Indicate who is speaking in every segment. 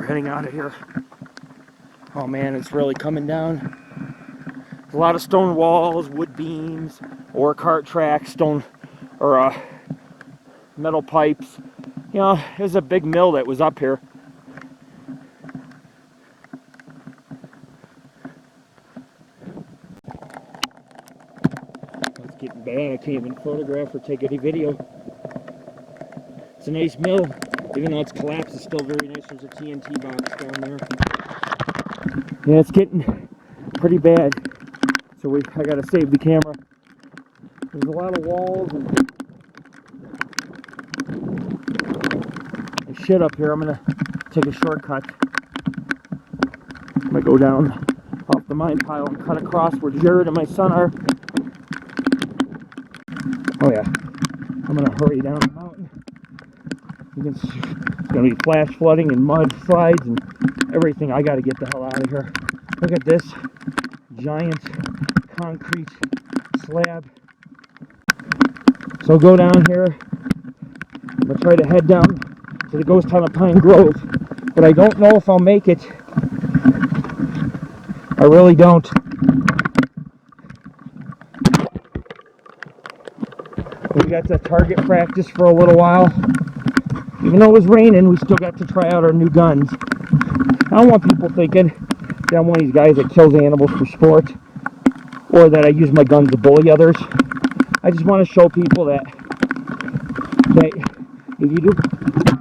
Speaker 1: We're heading out of here. Oh man, it's really coming down. A lot of stone walls, wood beams, ore cart tracks, stone or metal pipes. You know, there's a big mill that was up here. It's getting bad. I can't even photograph or take any video. It's a nice mill. Even though it's collapsed, it's still very nice. There's a TNT box down there. Yeah, it's getting pretty bad. So I gotta save the camera. There's a lot of walls and shit up here. I'm gonna take a shortcut. I'm gonna go down off the mine pile and cut across where Jared and my son are. Oh yeah, I'm gonna hurry down the mountain. It's gonna be flash flooding and mud slides and everything. I gotta get the hell out of here. Look at this giant concrete slab. So go down here. I'm gonna try to head down to the ghost town of Pine Grove, but I don't know if I'll make it. I really don't. We got to target practice for a little while. Even though it was raining, we still got to try out our new guns. I don't want people thinking that I'm one of these guys that kills animals for sport, or that I use my guns to bully others. I just want to show people that if you do...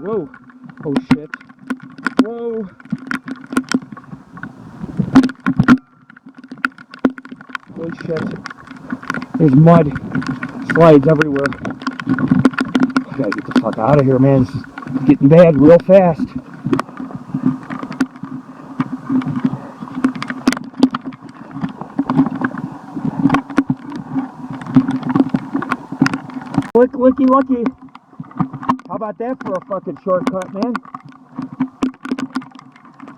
Speaker 1: Whoa. Oh shit. Whoa. Holy shit. There's mud. Slides everywhere. I gotta get the fuck out of here, man. This is getting bad real fast. Looky. How about that for a fucking shortcut, man?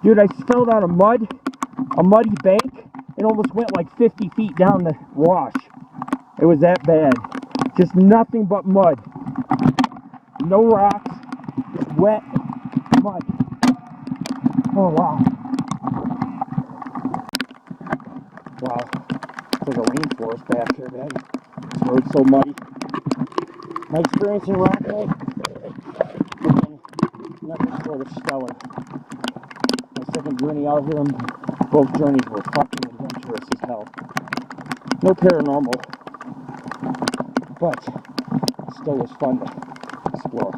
Speaker 1: Dude, I fell down a muddy bank, and almost went like 50 feet down the wash. It was that bad. Just nothing but mud. No rocks, just wet mud. Oh wow. Wow. It's like a rainforest back here, man. This road's so muddy. My experience in Rockland has been nothing short of stellar. My second journey out here, and both journeys were fucking adventurous as hell. No paranormal, but it still was fun to explore.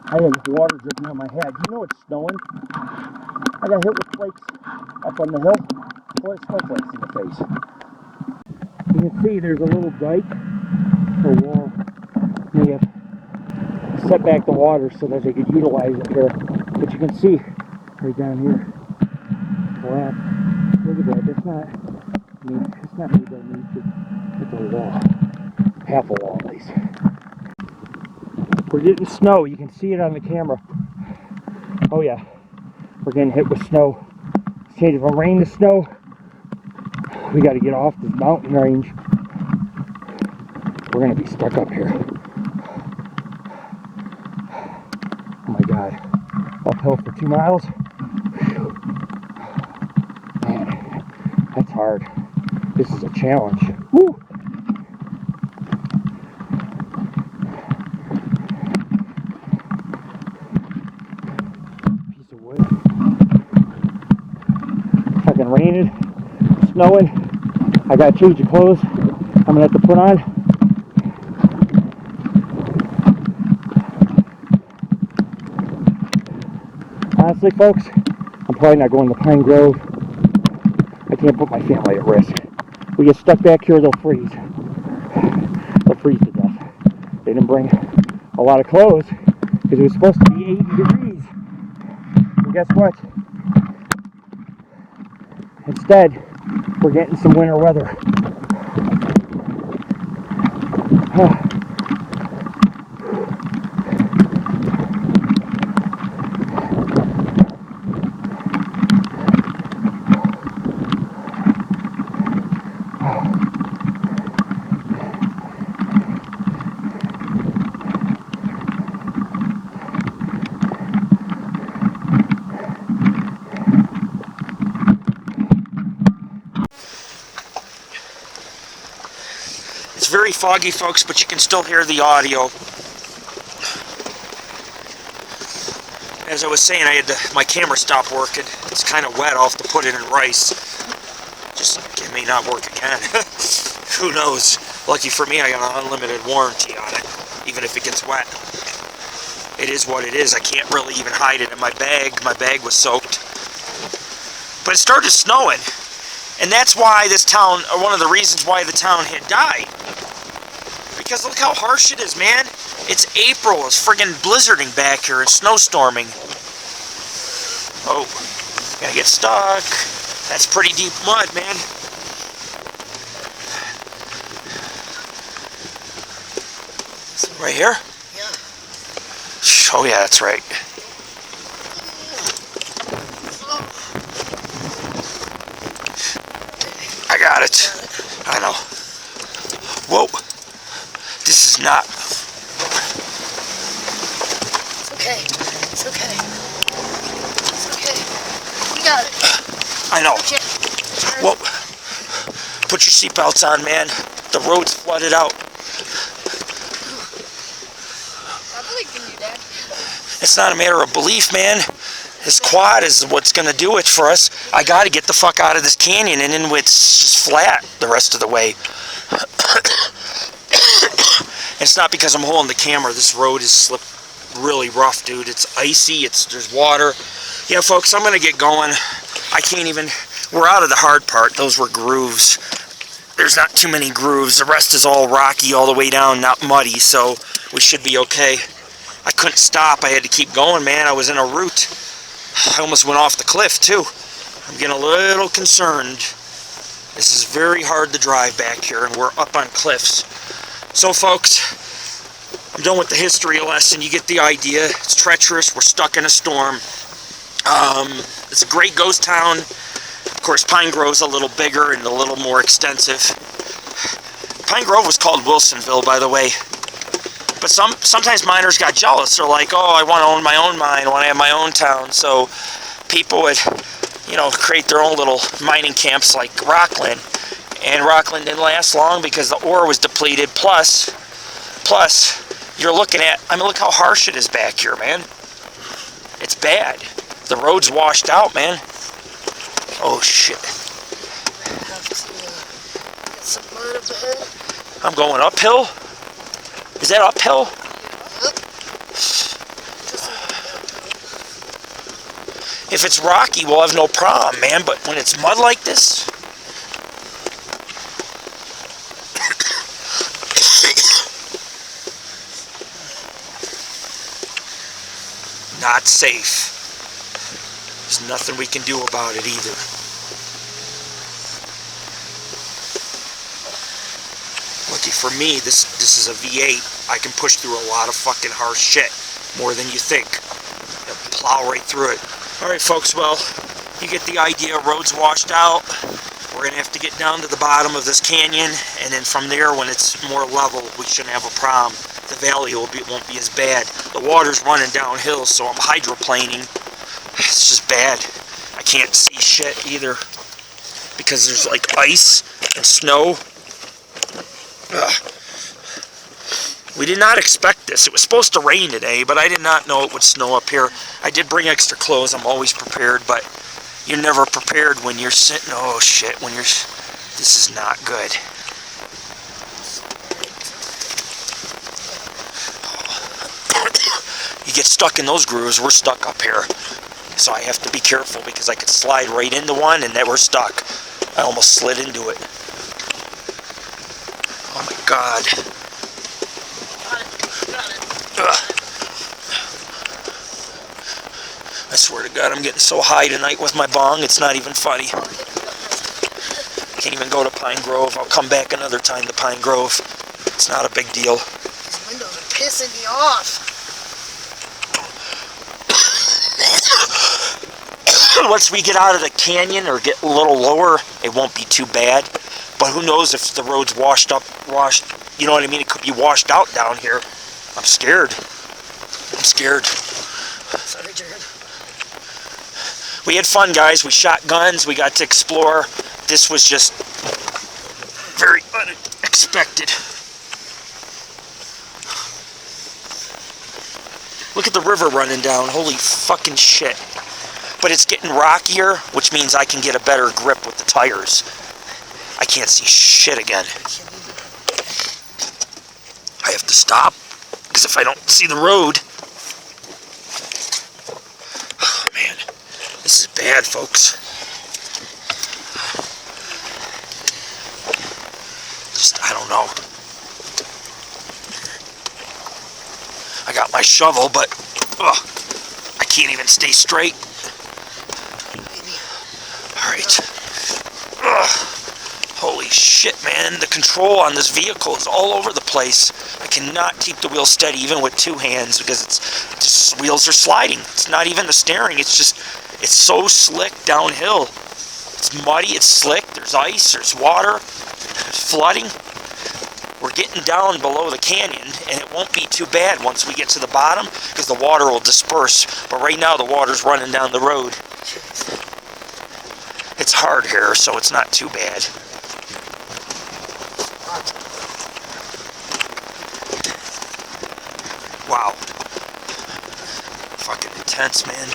Speaker 1: I have water dripping on my head. You know it's snowing. I got hit with flakes up on the hill. Snowflakes in the face. You can see there's a little dike or wall. They have set back the water so that they could utilize it here. But you can see right down here, collapse. Look at that. That's not, I mean, it's not made by nature. It's a wall. Half a wall, at least. We're getting snow. You can see it on the camera. Oh yeah, we're getting hit with snow. It's changing from rain to snow. We got to get off this mountain range. We're gonna be stuck up here. Oh my god. Uphill for 2 miles. Whew. Man, that's hard. This is a challenge. Woo! Piece of wood. Fucking raining, snowing. I gotta change the clothes I'm gonna have to put on. Honestly, folks, I'm probably not going to Pine Grove. I can't put my family at risk. We get stuck back here, they'll freeze. They'll freeze to death. They didn't bring a lot of clothes because it was supposed to be 80 degrees. And guess what? Instead, we're getting some winter weather.
Speaker 2: It's very foggy, folks, but you can still hear the audio. As I was saying, I had my camera stop working. It's kind of wet. I'll have to put it in rice. Just it may not work again. Who knows? Lucky for me, I got an unlimited warranty on it, even if it gets wet. It is what it is. I can't really even hide it in my bag. My bag was soaked. But it started snowing. And that's why this town, or one of the reasons why the town had died. Because look how harsh it is, man. It's April. It's friggin' blizzarding back here and snowstorming. Oh, gonna get stuck. That's pretty deep mud, man. Right here? Yeah. Oh yeah, that's right. I got it. I know. Whoa. This is not.
Speaker 3: It's okay. It's okay. It's okay. We got it.
Speaker 2: I know.
Speaker 3: Okay.
Speaker 2: Whoa. Put your seatbelts on, man. The road's flooded out.
Speaker 3: I believe in you, Dad.
Speaker 2: It's not a matter of belief, man. This quad is what's going to do it for us. I got to get the fuck out of this canyon, and then it's just flat the rest of the way. It's not because I'm holding the camera. This road is really rough, dude. It's icy. There's water. Yeah, folks, I'm going to get going. I can't even... We're out of the hard part. Those were grooves. There's not too many grooves. The rest is all rocky all the way down, not muddy, so we should be okay. I couldn't stop. I had to keep going, man. I was in a route. I almost went off the cliff, too. I'm getting a little concerned. This is very hard to drive back here, and we're up on cliffs. So, folks, I'm done with the history lesson. You get the idea. It's treacherous. We're stuck in a storm. It's a great ghost town. Of course, Pine Grove's a little bigger and a little more extensive. Pine Grove was called Wilsonville, by the way. But sometimes miners got jealous. They're like, oh, I want to own my own mine. I want to have my own town. So people would, you know, create their own little mining camps like Rockland. And Rockland didn't last long because the ore was depleted. Plus, you're looking at, I mean, look how harsh it is back here, man. It's bad. The road's washed out, man. Oh, shit. I'm going uphill? Is that uphill? If it's rocky, we'll have no problem, man. But when it's mud like this... not safe. There's nothing we can do about it either. Lucky for me, this is a V8. I can push through a lot of fucking harsh shit. More than you think. I'll plow right through it. Alright folks, well, you get the idea. Road's washed out. We're going to have to get down to the bottom of this canyon. And then from there, when it's more level, we shouldn't have a problem. The valley won't be as bad. The water's running downhill, so I'm hydroplaning. It's just bad. I can't see shit either because there's like ice and snow. Ugh. We did not expect this. It was supposed to rain today, but I did not know it would snow up here. I did bring extra clothes. I'm always prepared, but you're never prepared when you're sitting. Oh shit, when you're... This is not good. You get stuck in those grooves. We're stuck up here. So I have to be careful because I could slide right into one and then we're stuck. I almost slid into it. Oh my God. swear to God, I'm getting so high tonight with my bong, it's not even funny. Can't even go to Pine Grove. I'll come back another time to Pine Grove. It's not a big deal.
Speaker 3: These windows are pissing me off.
Speaker 2: Once we get out of the canyon or get a little lower, it won't be too bad. But who knows if the road's washed, you know what I mean? It could be washed out down here. I'm scared. I'm scared.
Speaker 3: Sorry, Jared.
Speaker 2: We had fun, guys. We shot guns. We got to explore. This was just very unexpected. Look at the river running down. Holy fucking shit. But it's getting rockier, which means I can get a better grip with the tires. I can't see shit again. I have to stop, because if I don't see the road... Oh, man. This is bad, folks. Just, I don't know. I got my shovel, but I can't even stay straight. Alright. Holy shit, man. The control on this vehicle is all over the place. I cannot keep the wheel steady even with two hands because it's just wheels are sliding. It's not even the steering. It's just, it's so slick downhill. It's muddy, it's slick, there's ice, there's water, there's flooding. We're getting down below the canyon, and it won't be too bad once we get to the bottom, because the water will disperse. But right now, the water's running down the road. It's hard here, so it's not too bad. Wow. Fucking intense, man.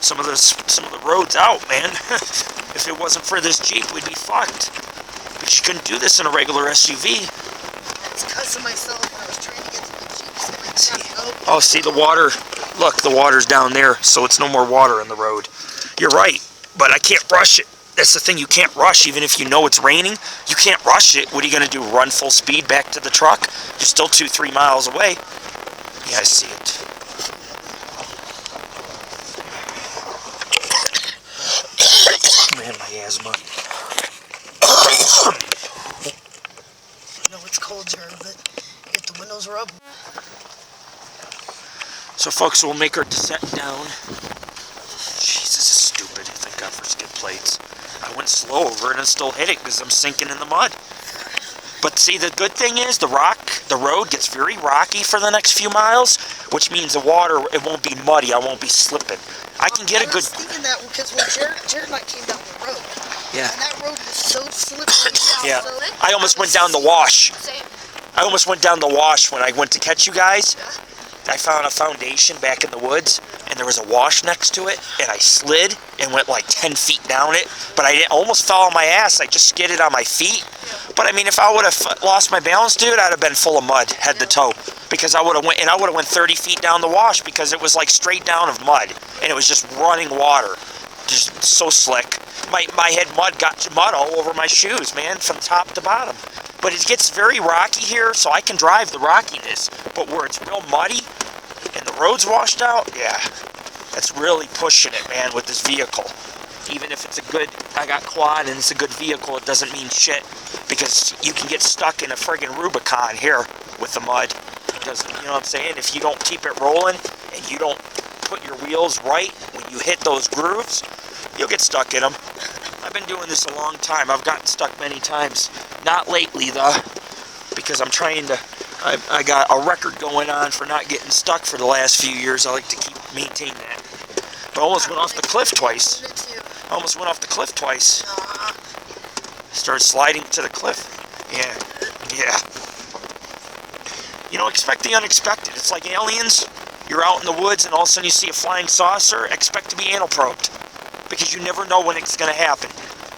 Speaker 2: Some of the roads out, man. If it wasn't for this Jeep, we'd be fucked. But you couldn't do this in a regular SUV.
Speaker 3: It's cussing myself when I was trying to get to the Jeep.
Speaker 2: Oh, see the water. Look, the water's down there, so it's no more water in the road. You're right, but I can't rush it. That's the thing, you can't rush, even if you know it's raining. You can't rush it. What are you going to do, run full speed back to the truck? You're still 2-3 miles away. Yeah, I see it. Man, my asthma.
Speaker 3: I know it's cold, Jared, but if the windows are up.
Speaker 2: So, folks, we'll make our descent down. Jesus, this is stupid. Thank God for skid plates. I went slow over it and still hit it because I'm sinking in the mud. But see, the good thing is the road gets very rocky for the next few miles, which means the water, it won't be muddy. I won't be slipping. I can get a good...
Speaker 3: I was thinking that because when Jared and I came down the road,
Speaker 2: yeah.
Speaker 3: And that road was so slippery.
Speaker 2: Yeah, I almost went down the wash. I almost went down the wash when I went to catch you guys. I found a foundation back in the woods, and there was a wash next to it, and I slid and went like 10 feet down it, but I almost fell on my ass. I just skidded on my feet. But I mean, if I would have lost my balance, dude, I'd have been full of mud, head to toe, because I would have went 30 feet down the wash because it was like straight down of mud, and it was just running water, just so slick. My head got mud all over my shoes, man, from top to bottom. But it gets very rocky here, so I can drive the rockiness. But where it's real muddy and the road's washed out, yeah, that's really pushing it, man, with this vehicle. Even if it's a good, I got quad and it's a good vehicle, it doesn't mean shit. Because you can get stuck in a friggin' Rubicon here with the mud. It doesn't, you know what I'm saying? If you don't keep it rolling and you don't put your wheels right when you hit those grooves, you'll get stuck in them. I've been doing this a long time. I've gotten stuck many times. Not lately, though, because I'm trying to, I got a record going on for not getting stuck for the last few years. I like to maintain that. But I almost went off the cliff twice. I almost went off the cliff twice. Started sliding to the cliff. Yeah. You know, expect the unexpected. It's like Aliens. You're out in the woods and all of a sudden you see a flying saucer. Expect to be anal probed. Because you never know when it's going to happen.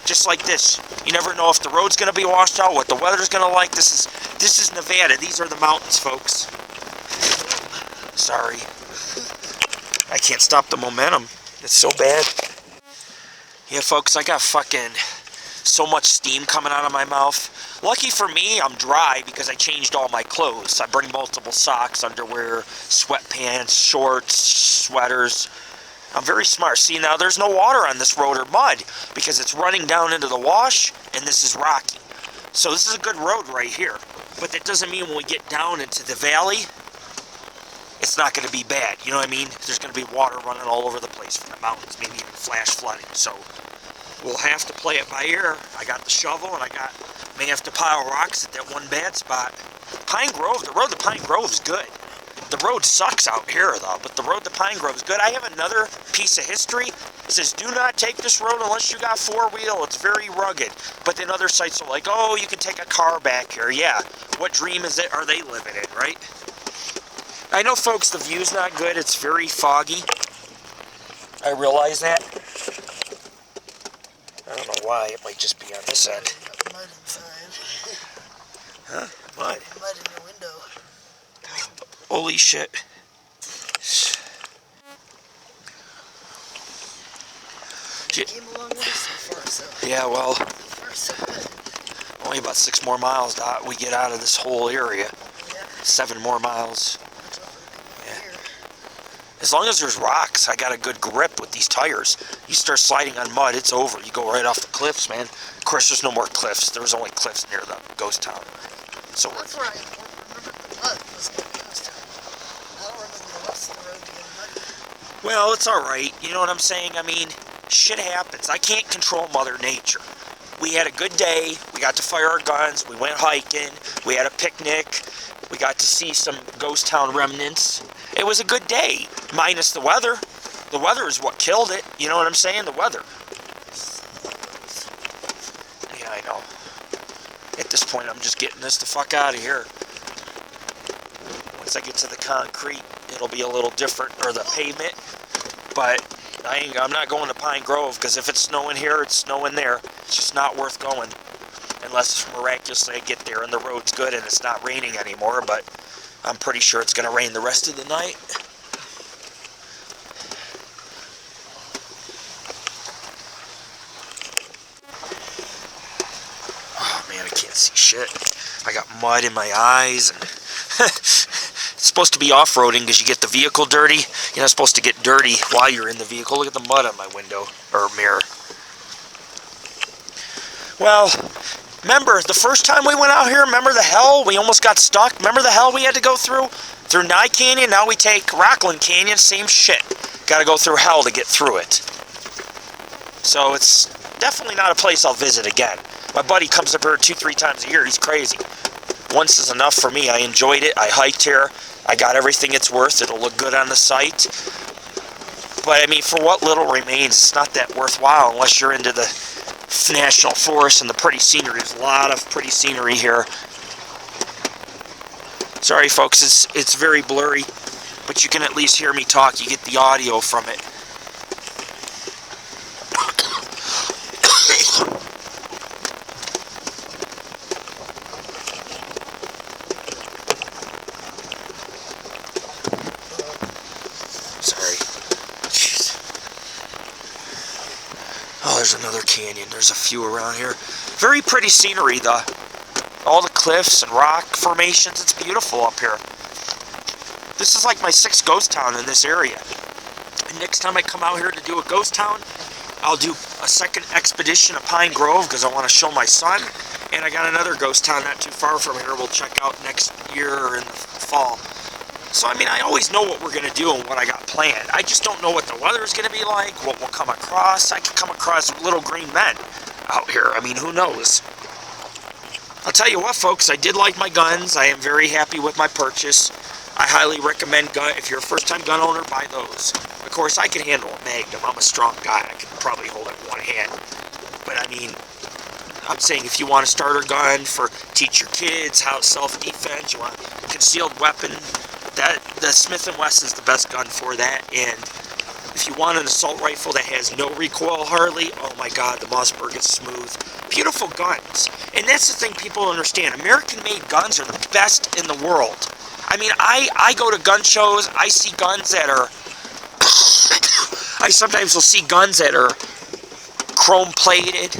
Speaker 2: Just like this. You never know if the road's going to be washed out, what the weather's going to like. This is Nevada. These are the mountains, folks. Sorry. I can't stop the momentum. It's so bad. Yeah, folks, I got fucking so much steam coming out of my mouth. Lucky for me, I'm dry because I changed all my clothes. I bring multiple socks, underwear, sweatpants, shorts, sweaters. I'm very smart. See, now there's no water on this road or mud because it's running down into the wash, and this is rocky. So this is a good road right here. But that doesn't mean when we get down into the valley, it's not going to be bad. You know what I mean? There's going to be water running all over the place from the mountains, maybe even flash flooding. So we'll have to play it by ear. I got the shovel, and may have to pile rocks at that one bad spot. Pine Grove, the road to Pine Grove is good. The road sucks out here, though, but the road to Pine Grove is good. I have another piece of history. It says, do not take this road unless you got four-wheel. It's very rugged. But then other sites are like, oh, you can take a car back here. Yeah, what dream are they living in, right? I know, folks, the view's not good. It's very foggy. I realize that. I don't know why. It might just be on this end.
Speaker 3: Mud inside.
Speaker 2: Huh? Mud?
Speaker 3: Mud in your window.
Speaker 2: Holy shit.
Speaker 3: Came a long way so far, so.
Speaker 2: Yeah, well,
Speaker 3: So far, so good.
Speaker 2: only about 6 more miles we get out of this whole area.
Speaker 3: Yeah.
Speaker 2: 7 more miles.
Speaker 3: Yeah.
Speaker 2: As long as there's rocks, I got a good grip with these tires. You start sliding on mud, it's over. You go right off the cliffs, man. Of course, there's no more cliffs. There was only cliffs near the ghost town. So
Speaker 3: That's where I remember the mud was the ghost town. I don't remember the rest of the road getting muddy.
Speaker 2: well, it's all right. You know what I'm saying? I mean, shit happens. I can't control Mother Nature. We had a good day. We got to fire our guns. We went hiking. We had a picnic. We got to see some ghost town remnants. It was a good day, minus the weather. The weather is what killed it. You know what I'm saying? The weather. Yeah, I know. At this point, I'm just getting this the fuck out of here. Once I get to the concrete, it'll be a little different, or the pavement. But I'm not going to Pine Grove, because if it's snowing here, it's snowing there. It's just not worth going. Unless miraculously I get there and the road's good and it's not raining anymore, but I'm pretty sure it's going to rain the rest of the night. Oh man, I can't see shit. I got mud in my eyes, and it's supposed to be off-roading because you get the vehicle dirty. You're not supposed to get dirty while you're in the vehicle. Look at the mud on my window, or mirror. Well, remember, the first time we went out here, remember the hell? We almost got stuck. Remember the hell we had to go through? Through Nye Canyon, now we take Rockland Canyon, same shit. Got to go through hell to get through it. So it's definitely not a place I'll visit again. My buddy comes up here 2-3 times a year. He's crazy. Once is enough for me. I enjoyed it. I hiked here. I got everything it's worth. It'll look good on the site. But, I mean, for what little remains, it's not that worthwhile unless you're into the national forest and the pretty scenery. There's a lot of pretty scenery here. Sorry, folks. It's very blurry. But you can at least hear me talk. You get the audio from it. There's another canyon. There's a few around here. Very pretty scenery, though. All the cliffs and rock formations. It's beautiful up here. This is like my 6th ghost town in this area. And next time I come out here to do a ghost town, I'll do a second expedition of Pine Grove because I want to show my son. And I got another ghost town not too far from here we'll check out next year or in the fall. So, I mean, I always know what we're going to do and what I got planned. I just don't know what the weather is going to be like, what we'll come across. I could come across little green men out here. I mean, who knows? I'll tell you what, folks, I did like my guns. I am very happy with my purchase. I highly recommend if you're a first-time gun owner, buy those. Of course, I can handle a Magnum. I'm a strong guy. I can probably hold it in one hand. But, I mean, I'm saying if you want a starter gun for teach your kids how self-defense, you want a concealed weapon, the Smith & Wesson is the best gun for that. And if you want an assault rifle that has no recoil hardly, oh my God, the Mossberg is smooth. Beautiful guns. And that's the thing people don't understand. American-made guns are the best in the world. I mean, I go to gun shows, I see guns that are... I sometimes will see guns that are chrome-plated,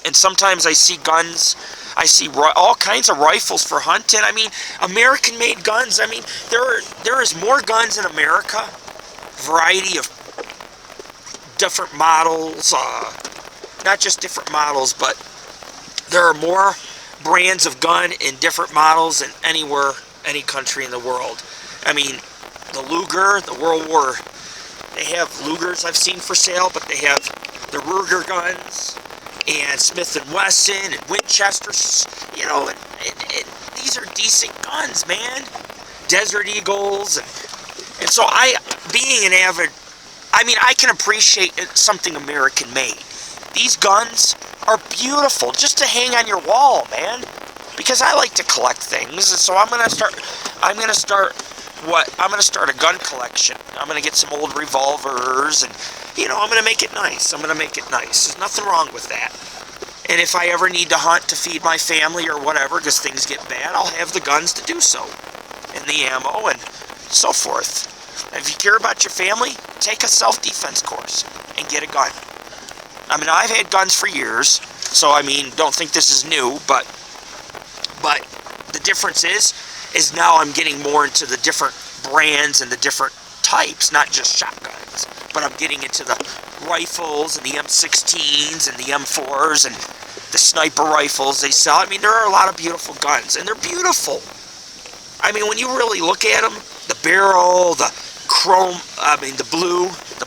Speaker 2: And sometimes I see guns. I see all kinds of rifles for hunting. I mean, American-made guns. I mean, there is more guns in America. Variety of different models. Not just different models, but there are more brands of gun in different models than anywhere, any country in the world. I mean, the Luger, the World War, they have Lugers I've seen for sale, but they have the Ruger guns, and Smith & Wesson, and Winchesters, you know, and these are decent guns, man. Desert Eagles, and so being an avid, I mean, I can appreciate something American made. These guns are beautiful, just to hang on your wall, man. Because I like to collect things, and so I'm gonna start a gun collection. I'm gonna get some old revolvers, and you know, I'm gonna make it nice. There's nothing wrong with that. And if I ever need to hunt to feed my family or whatever, because things get bad, I'll have the guns to do so, and the ammo, and so forth. And if you care about your family, take a self-defense course and get a gun. I mean, I've had guns for years, so I mean, don't think this is new, but the difference is now I'm getting more into the different brands and the different types, not just shotguns, but I'm getting into the rifles and the M16s and the M4s and the sniper rifles they sell. I mean, there are a lot of beautiful guns, and they're beautiful. I mean, when you really look at them, the barrel, the chrome, I mean, the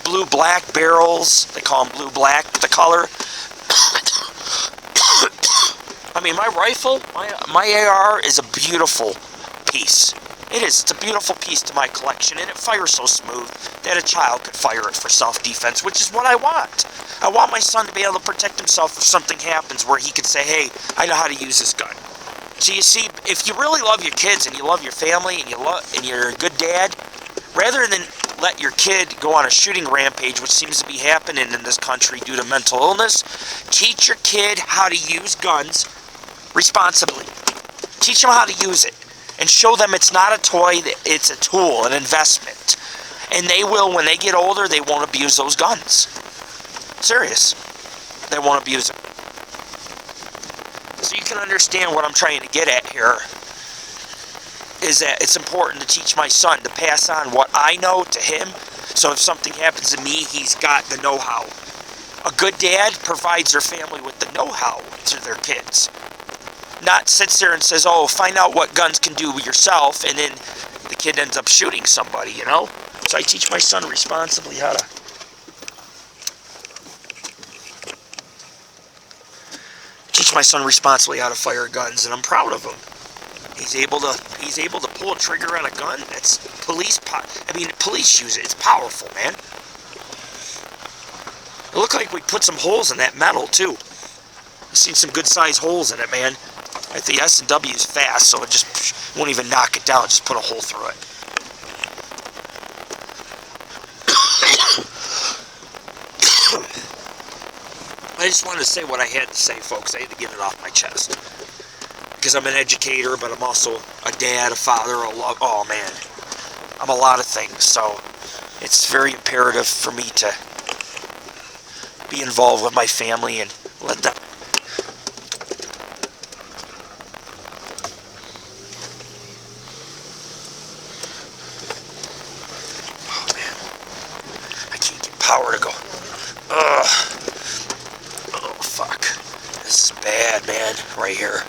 Speaker 2: blue-black barrels, they call them blue-black, the color. I mean, my rifle, my AR is a beautiful piece. It is. It's a beautiful piece to my collection, and it fires so smooth that a child could fire it for self-defense, which is what I want. I want my son to be able to protect himself if something happens, where he can say, hey, I know how to use this gun. So you see, if you really love your kids and you love your family and you're a good dad, rather than let your kid go on a shooting rampage, which seems to be happening in this country due to mental illness, teach your kid how to use guns responsibly. Teach them how to use it. And show them it's not a toy, it's a tool, an investment. And they will, when they get older, they won't abuse those guns. Serious. They won't abuse them. So you can understand what I'm trying to get at here, is that it's important to teach my son to pass on what I know to him, so if something happens to me, he's got the know-how. A good dad provides their family with the know-how to their kids. Not sits there and says, oh, find out what guns can do yourself, and then the kid ends up shooting somebody, you know? So I teach my son responsibly how to fire guns, and I'm proud of him. He's able to pull a trigger on a gun. That's police use it. It's powerful, man. It looked like we put some holes in that metal too. I've seen some good sized holes in it, man. The S&W is fast, so it just won't even knock it down. Just put a hole through it. I just wanted to say what I had to say, folks. I had to get it off my chest. Because I'm an educator, but I'm also a dad, a father, oh man. I'm a lot of things, so it's very imperative for me to be involved with my family and let them. Oh man. I can't get power to go. Ugh. Oh fuck. This is bad, man, right here.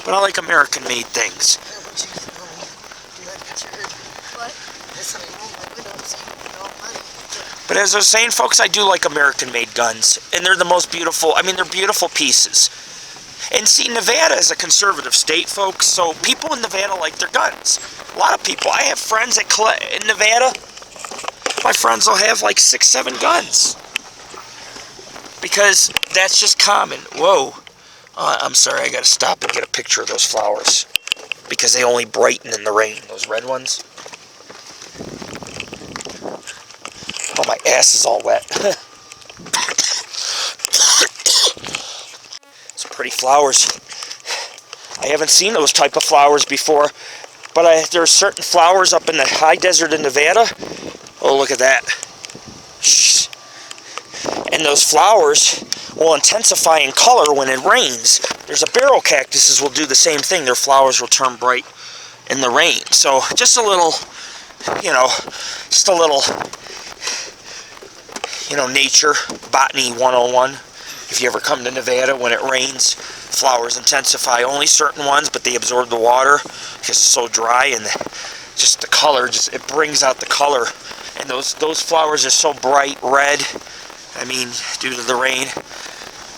Speaker 2: But I like American-made things. But as I was saying, folks, I do like American-made guns. And they're the most beautiful, I mean, they're beautiful pieces. And see, Nevada is a conservative state, folks, so people in Nevada like their guns. A lot of people. I have friends that in Nevada. My friends will have like 6, 7 guns. Because that's just common. Whoa. I'm sorry, I gotta stop and get a picture of those flowers. Because they only brighten in the rain, those red ones. Oh, my ass is all wet. Some pretty flowers. I haven't seen those type of flowers before, but there's certain flowers up in the high desert in Nevada. Oh, look at that. And those flowers will intensify in color when it rains. There's a barrel cactuses will do the same thing. Their flowers will turn bright in the rain. So just a little, just a little, nature, botany 101. If you ever come to Nevada, when it rains, flowers intensify. Only certain ones, but they absorb the water because it's so dry, and just the color, it brings out the color. And those flowers are so bright red, I mean, due to the rain.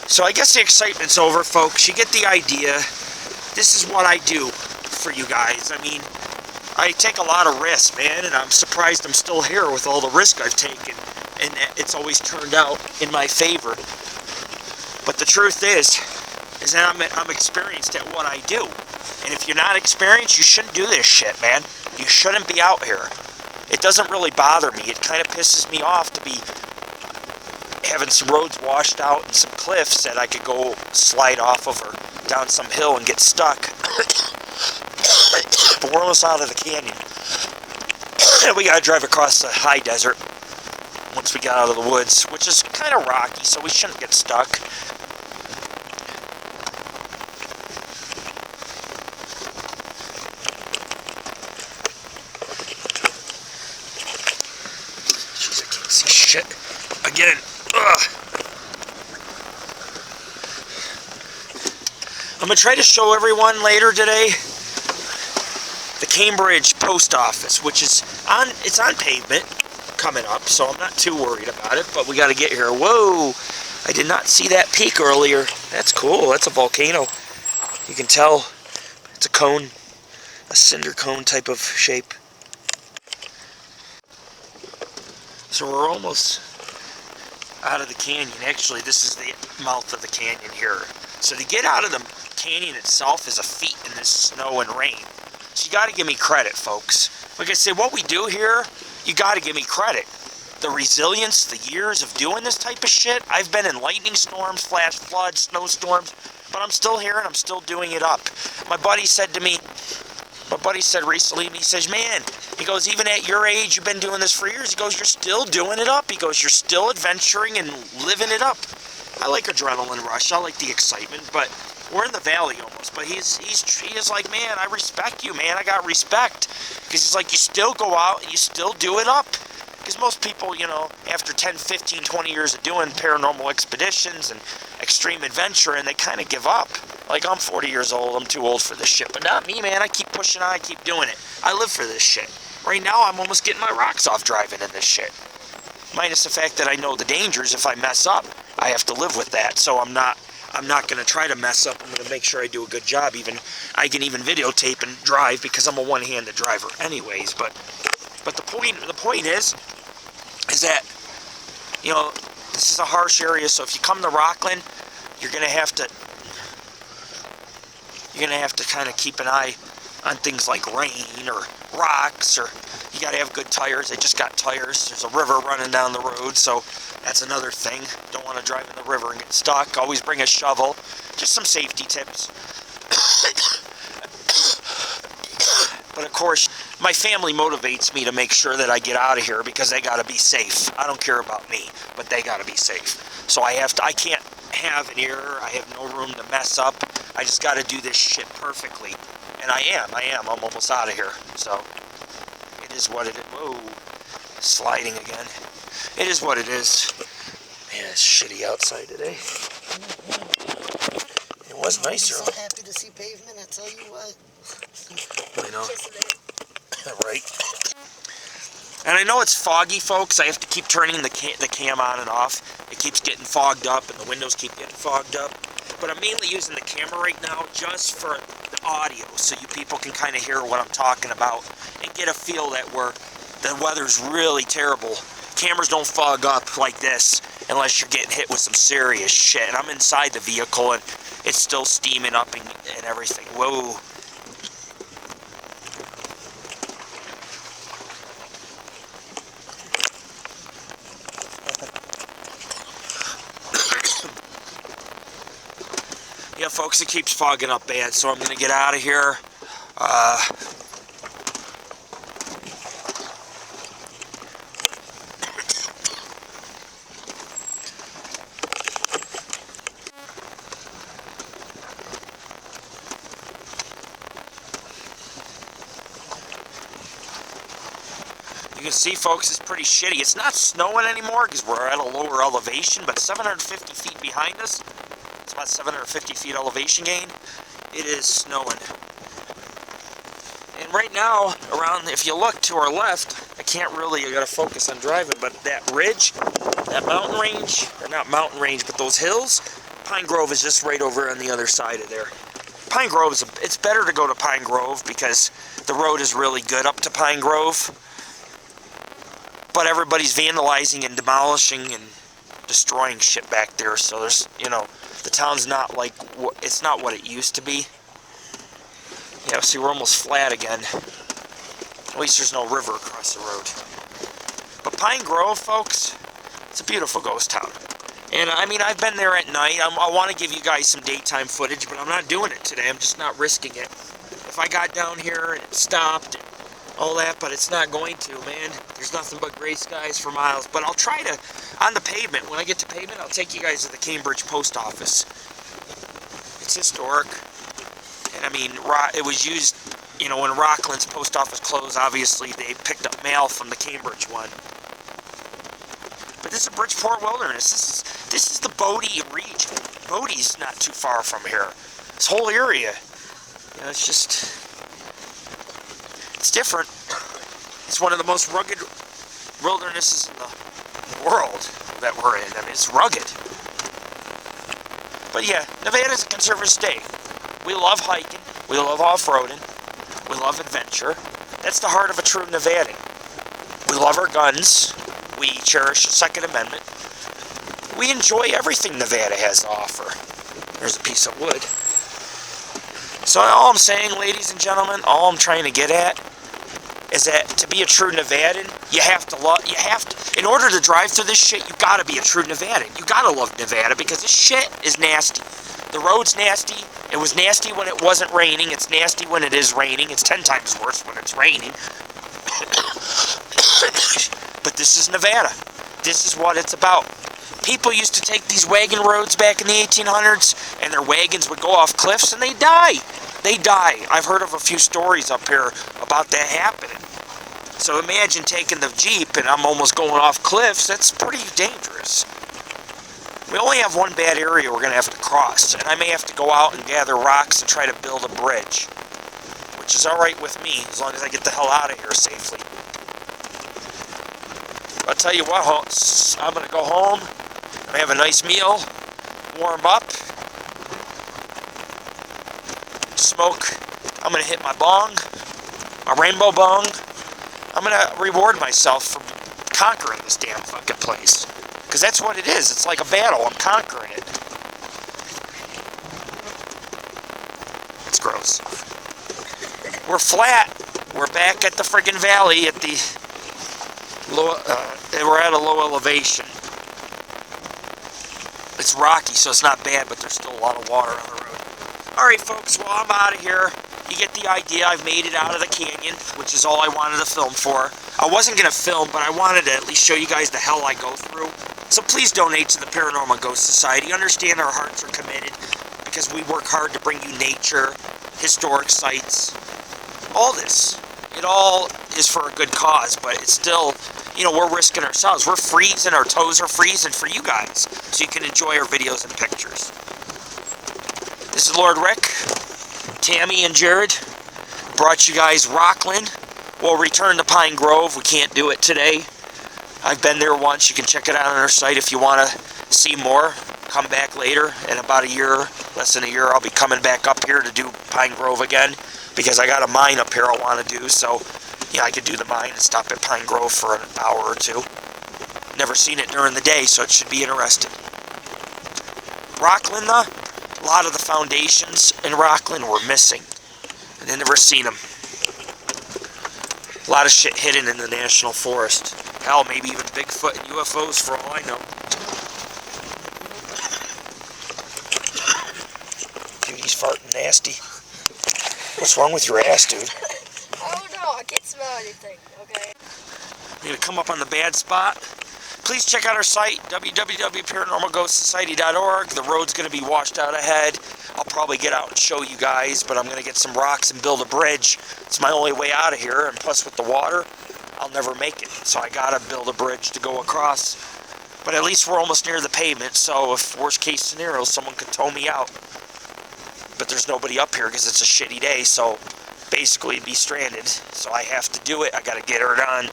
Speaker 2: So I guess the excitement's over, folks. You get the idea. This is what I do for you guys. I mean, I take a lot of risks, man, and I'm surprised I'm still here with all the risk I've taken. And it's always turned out in my favor. But the truth is that I'm experienced at what I do. And if you're not experienced, you shouldn't do this shit, man. You shouldn't be out here. It doesn't really bother me. It kind of pisses me off to be having some roads washed out and some cliffs that I could go slide off of or down some hill and get stuck. But we're almost out of the canyon. We gotta drive across the high desert once we got out of the woods, which is kind of rocky, so we shouldn't get stuck. Jeez, I can't see shit. Again, ugh. I'm gonna try to show everyone later today the Cambridge post office, which is it's on pavement coming up, so I'm not too worried about it, but we got to get here. Whoa, I did not see that peak earlier. That's cool. That's a volcano. You can tell it's a cone, a cinder cone type of shape. So we're almost out of the canyon. Actually, this is the mouth of the canyon here. So to get out of the canyon itself is a feat in this snow and rain. So you got to give me credit, folks. Like I said, what we do here, you got to give me credit. The resilience, the years of doing this type of shit. I've been in lightning storms, flash floods, snowstorms, but I'm still here and I'm still doing it up. My buddy said recently, he says, man, he goes, even at your age, you've been doing this for years. He goes, you're still doing it up. He goes, you're still adventuring and living it up. I like adrenaline rush. I like the excitement, but we're in the valley almost. But he is like, man, I respect you, man. I got respect. Because he's like, you still go out and you still do it up. Because most people, after 10, 15, 20 years of doing paranormal expeditions and extreme adventure, and they kind of give up. Like, I'm 40 years old. I'm too old for this shit. But not me, man. I keep pushing on. I keep doing it. I live for this shit. Right now, I'm almost getting my rocks off driving in this shit. Minus the fact that I know the dangers. If I mess up, I have to live with that. So I'm not going to try to mess up. I'm going to make sure I do a good job. I can even videotape and drive because I'm a one-handed driver anyways. But the point is that, this is a harsh area. So if you come to Rockland, you're going to have to kind of keep an eye on things like rain or rocks, or you got to have good tires. I just got tires. There's a river running down the road, so that's another thing. Don't want to drive in the river and get stuck. Always bring a shovel. Just some safety tips. But of course, my family motivates me to make sure that I get out of here because they got to be safe. I don't care about me, but they got to be safe. So I can't have an error. I have no room to mess up. I just got to do this shit perfectly. And I am. I'm almost out of here. So it is what it is. Whoa. Sliding again. It is what it is. Man, it's shitty outside today. It was nicer.
Speaker 3: I'm so happy to see pavement, I tell you what.
Speaker 2: I know. Right. And I know it's foggy, folks. I have to keep turning the cam on and off. It keeps getting fogged up, and the windows keep getting fogged up. But I'm mainly using the camera right now just for the audio, so you people can kind of hear what I'm talking about and get a feel that the weather's really terrible. Cameras don't fog up like this unless you're getting hit with some serious shit. And I'm inside the vehicle, and it's still steaming up and everything. Whoa. folks, it keeps fogging up bad, so I'm going to get out of here. You can see, folks, it's pretty shitty. It's not snowing anymore because we're at a lower elevation, but 750 feet behind us, it's about 750 feet elevation gain, it is snowing. And right now, around, if you look to our left, I can't really, I gotta focus on driving, but that ridge, that mountain range, or not mountain range, but those hills, Pine Grove is just right over on the other side of there. Pine Grove, it's better to go to Pine Grove because the road is really good up to Pine Grove. But everybody's vandalizing and demolishing and destroying shit back there, so there's, you know, the town's not like, it's not what it used to be. Yeah, see, we're almost flat again. At least there's no river across the road. But Pine Grove, folks, it's a beautiful ghost town. And, I mean, I've been there at night. I want to give you guys some daytime footage, but I'm not doing it today. I'm just not risking it. If I got down here and it stopped, all that, but it's not going to, man. There's nothing but gray skies for miles. But I'll try to, on the pavement, when I get to pavement, I'll take you guys to the Cambridge Post Office. It's historic. And I mean, it was used, you know, when Rockland's post office closed, obviously they picked up mail from the Cambridge one. But this is Bridgeport Wilderness. This is the Bodie region. Bodie's not too far from here. This whole area, you know, it's just, it's different. It's one of the most rugged wildernesses in the world that we're in. I mean, it's rugged. But yeah, Nevada's a conservative state. We love hiking. We love off-roading. We love adventure. That's the heart of a true Nevadan. We love our guns. We cherish the Second Amendment. We enjoy everything Nevada has to offer. There's a piece of wood. So all I'm saying, ladies and gentlemen, all I'm trying to get at is that to be a true Nevadan, you have to, in order to drive through this shit, you gotta be a true Nevadan. You gotta love Nevada because this shit is nasty. The road's nasty. It was nasty when it wasn't raining. It's nasty when it is raining. It's 10 times worse when it's raining. But this is Nevada. This is what it's about. People used to take these wagon roads back in the 1800s, and their wagons would go off cliffs, and they die. They die. I've heard of a few stories up here about that happening. So imagine taking the Jeep, and I'm almost going off cliffs. That's pretty dangerous. We only have one bad area we're going to have to cross, and I may have to go out and gather rocks and try to build a bridge, which is alright with me, as long as I get the hell out of here safely. I'll tell you what, I'm going to go home, I'm going to have a nice meal, warm up, smoke, I'm going to hit my bong, my rainbow bong. I'm going to reward myself for conquering this damn fucking place. Because that's what it is. It's like a battle. I'm conquering it. It's gross. We're flat. We're back at the friggin' valley at the low, we're at a low elevation. It's rocky, so it's not bad, but there's still a lot of water on the road. Alright, folks, well, I'm out of here. You get the idea. I've made it out of the canyon, which is all I wanted to film for. I wasn't going to film, but I wanted to at least show you guys the hell I go through. So please donate to the Paranormal Ghost Society. Understand our hearts are committed because we work hard to bring you nature, historic sites, all this. It all is for a good cause, but it's still, you know, we're risking ourselves. We're freezing, our toes are freezing for you guys, so you can enjoy our videos and pictures. This is Lord Rick, Tammy, and Jared. Brought you guys Rockland. We'll return to Pine Grove. We can't do it today. I've been there once. You can check it out on our site if you want to see more. Come back later. In about a year, less than a year, I'll be coming back up here to do Pine Grove again because I got a mine up here I want to do. So, yeah, I could do the mine and stop at Pine Grove for an hour or two. Never seen it during the day, so it should be interesting. Rockland, though, a lot of the foundations in Rockland were missing. And I never seen them. A lot of shit hidden in the national forest. Hell, maybe even Bigfoot and UFOs for all I know. farting nasty. What's wrong with your ass, dude?
Speaker 3: I don't know. I can't smell anything. Okay.
Speaker 2: You're gonna come up on the bad spot. Please check out our site, www.paranormalghostsociety.org. The road's gonna be washed out ahead. I'll probably get out and show you guys, but I'm gonna get some rocks and build a bridge. It's my only way out of here, and plus with the water, I'll never make it. So I gotta build a bridge to go across. But at least we're almost near the pavement, so if worst case scenario, someone could tow me out. But there's nobody up here because it's a shitty day, so basically be stranded. So I have to do it. I gotta get her done.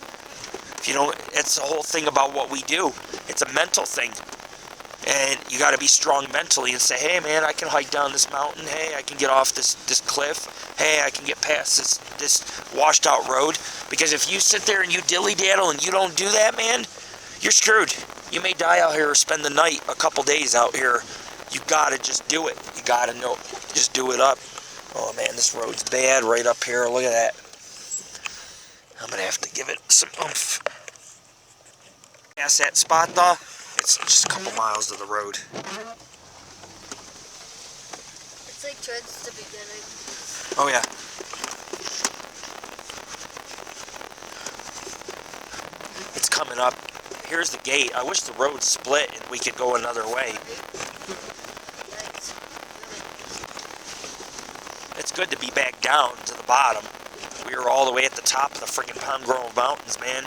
Speaker 2: If you don't, it's the whole thing about what we do. It's a mental thing. And you got to be strong mentally and say, hey man, I can hike down this mountain. Hey, I can get off this cliff. Hey, I can get past this washed out road. Because if you sit there and you dilly-daddle and you don't do that, man, you're screwed. You may die out here or spend the night, a couple days out here. You got to just do it. You got to know, just do it up. Oh man, this road's bad right up here. Look at that. I'm going to have to give it some oomph. Past that spot though, it's just a couple miles to the road.
Speaker 3: It's like towards the beginning.
Speaker 2: Oh yeah. It's coming up. Here's the gate. I wish the road split and we could go another way. It's good to be back down to the bottom. We were all the way at the top of the freaking Palm Grove Mountains, man.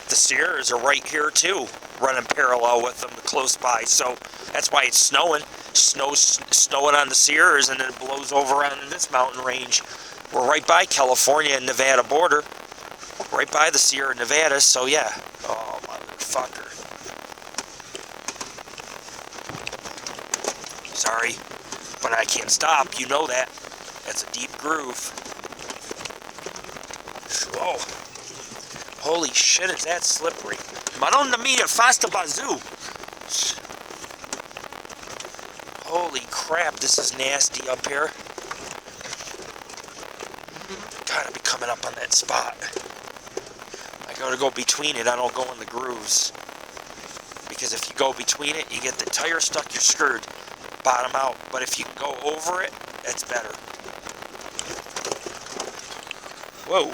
Speaker 2: The Sierras are right here too, running parallel with them, close by. So that's why it's snowing. Snowing on the Sierras, and then it blows over on this mountain range. We're right by California and Nevada border, right by the Sierra Nevada. So yeah. Oh motherfucker. Sorry, but I can't stop. You know that. That's a deep groove. Whoa. Holy shit, it's that slippery. Madonna mia, fasta bazoo. Holy crap, this is nasty up here. Gotta be coming up on that spot. I gotta go between it, I don't go in the grooves. Because if you go between it, you get the tire stuck, you're screwed. Bottom out. But if you can go over it, that's better. Whoa.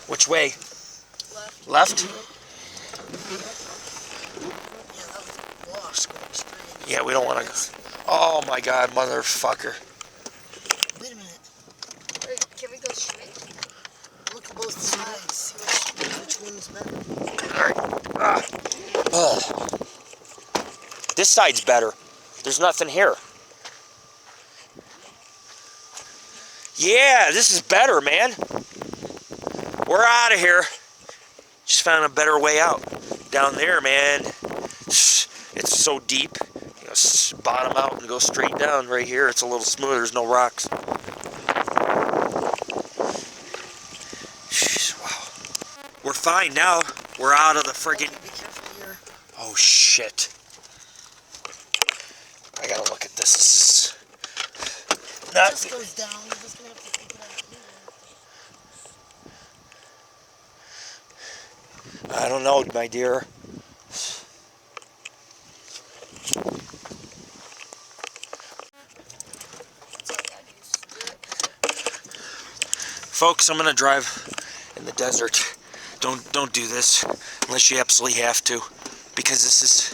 Speaker 2: Which way? Left? Yeah, we don't want to go. Oh my god, motherfucker.
Speaker 3: Wait a minute. Wait, can we go straight? Look at both sides. See which one's better.
Speaker 2: Alright. This side's better. There's nothing here. Yeah, this is better, man. We're out of here. Just found a better way out. Down there, man, it's so deep. You know, bottom out and go straight down. Right here, it's a little smoother. There's no rocks. Jeez, wow. We're fine now. We're out of the friggin'...
Speaker 3: Be careful here.
Speaker 2: Oh, shit. I gotta look at this. This is... not...
Speaker 3: It just goes down. We're just gonna have to take it out.
Speaker 2: I don't know, my dear. Folks, I'm gonna drive in the desert. Don't do this unless you absolutely have to, because this is...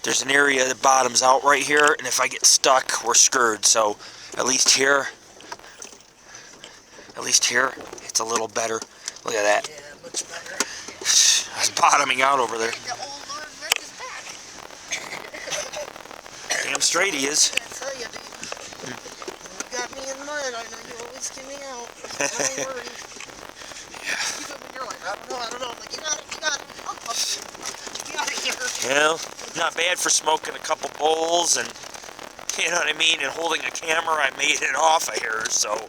Speaker 2: there's an area that bottoms out right here, and if I get stuck, we're screwed. So at least here, it's a little better. Look at that.
Speaker 3: Yeah, much better.
Speaker 2: I was bottoming out over there.
Speaker 3: The old Lord Rick is back.
Speaker 2: Damn straight he is.
Speaker 3: I tell you, dude. You got me in mud. I know you always get me out. Don't worry. You're like, I don't know. I'm like, you got it. I'll help you. Get out of here.
Speaker 2: Well, not bad for smoking a couple bowls and, you know what I mean, and holding a camera. I made it off of here, so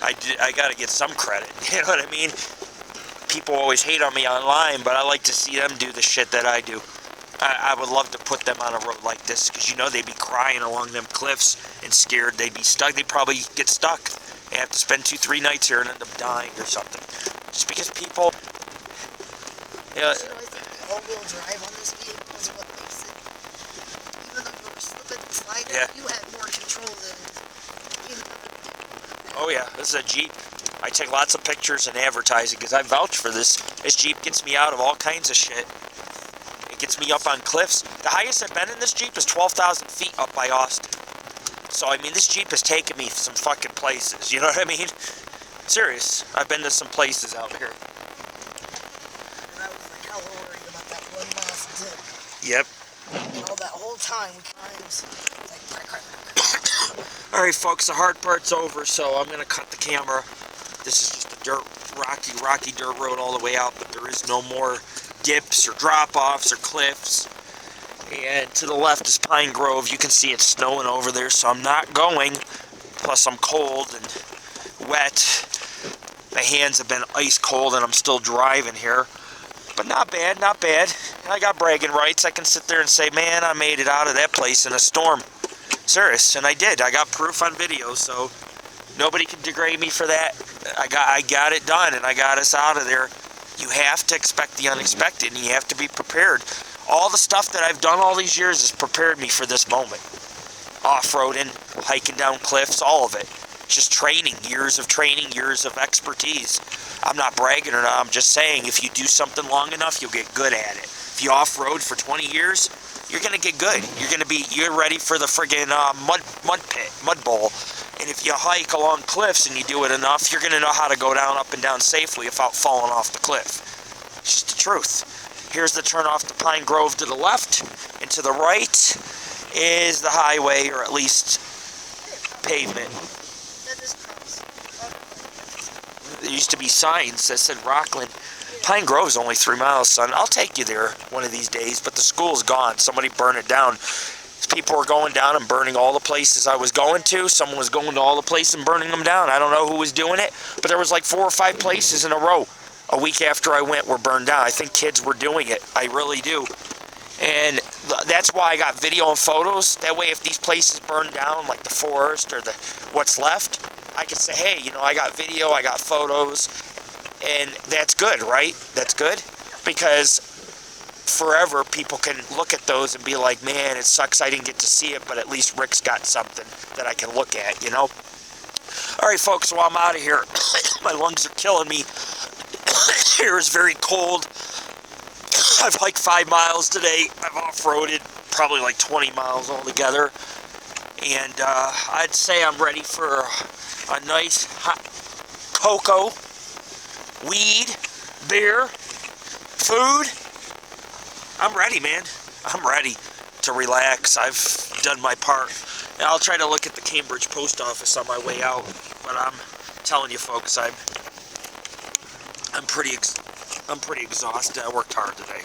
Speaker 2: I got to get some credit. You know what I mean? People always hate on me online, but I like to see them do the shit that I do. I would love to put them on a road like this, because you know they'd be crying along them cliffs and scared they'd be stuck. They'd probably get stuck. They have to spend 2-3 nights here and end up dying or something. Just because people... Yeah.
Speaker 3: You know, I think the all-wheel drive on this vehicle is what makes it, even though you're slipping, I know
Speaker 2: Yeah.
Speaker 3: you had more control than you know.
Speaker 2: Oh yeah, this is a Jeep. I take lots of pictures and advertising because I vouch for this. This Jeep gets me out of all kinds of shit. It gets me up on cliffs. The highest I've been in this Jeep is 12,000 feet up by Austin. So, I mean, this Jeep has taken me some fucking places, you know what I mean? Serious. I've been to some places out here.
Speaker 3: And I was like hella worried about that one last dip.
Speaker 2: Yep.
Speaker 3: And all that whole time we climbs. Like, crack.
Speaker 2: Alright, folks, the hard part's over, so I'm going to cut the camera. This is just a rocky dirt road all the way out, but there is no more dips or drop-offs or cliffs. And to the left is Pine Grove. You can see it's snowing over there, so I'm not going. Plus, I'm cold and wet. My hands have been ice cold, and I'm still driving here. But not bad, not bad. I got bragging rights. I can sit there and say, man, I made it out of that place in a storm. Serious, and I did. I got proof on video, so nobody can degrade me for that. I got it done, and I got us out of there. You have to expect the unexpected, and you have to be prepared. All the stuff that I've done all these years has prepared me for this moment. Off-roading, hiking down cliffs, all of it. Just training, years of expertise. I'm not bragging or not, I'm just saying if you do something long enough, you'll get good at it. If you off-road for 20 years, you're gonna get good. You're ready for the friggin' mud bowl. And if you hike along cliffs and you do it enough, you're gonna know how to go down, up and down safely without falling off the cliff. It's just the truth. Here's the turn off to Pine Grove to the left, and to the right is the highway, or at least pavement. There used to be signs that said Rockland. Pine Grove's only 3 miles, son. I'll take you there one of these days, but the school's gone. Somebody burned it down. People were going down and burning all the places I was going to. Someone was going to all the places and burning them down. I don't know who was doing it, but there was like 4 or 5 places in a row a week after I went were burned down. I think kids were doing it. I really do. And that's why I got video and photos. That way if these places burn down, like the forest or the what's left, I can say, hey, you know, I got video, I got photos, and that's good, right? That's good, because forever people can look at those and be like, man, it sucks I didn't get to see it, but at least Rick's got something that I can look at, you know? All right, folks, so I'm out of here. My lungs are killing me. Here is very cold. I've hiked 5 miles today. I've off-roaded probably like 20 miles altogether. And I'd say I'm ready for a nice hot cocoa, weed, beer, food. I'm ready, man. I'm ready to relax. I've done my part. And I'll try to look at the Cambridge post office on my way out. But I'm telling you, folks, I'm pretty exhausted. I worked hard today.